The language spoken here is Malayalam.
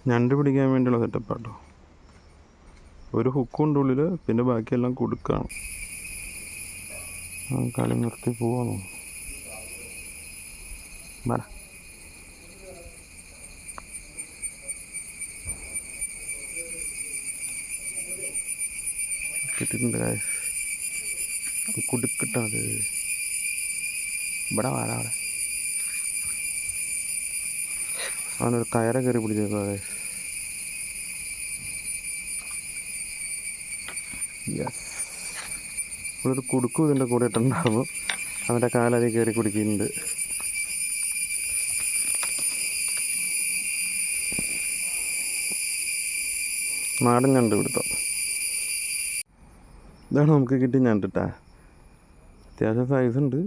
ഞണ്ട് പിടിക്കാൻ വേണ്ടിയുള്ള സെറ്റപ്പാട്ടോ. ഒരു ഹുക്കുണ്ട് ഉള്ളിൽ, പിന്നെ ബാക്കിയെല്ലാം കൊടുക്കുകയാണ്. കളി നിർത്തി പോവാന്നോ. വര കിട്ടിയിട്ടുണ്ട്. കുടുക്കിട്ടത് ഇവിടെ വരാ. അവിടെ അവനൊരു കയറ കയറി പിടിച്ചേക്കുക. യെസ്, ഇവിടെ ഒരു കുടുക്കും ഇതിൻ്റെ കൂടെ ഇട്ടുണ്ടായിരുന്നു. അവൻ്റെ കാലതിൽ കയറി കുടിക്കുന്നുണ്ട്. നാടൻ ഞണ്ട് പിടുത്തം. ഇതാണ് നമുക്ക് കിട്ടിയ ഞണ്ടിട്ടാ. അത്യാവശ്യം സൈസുണ്ട്.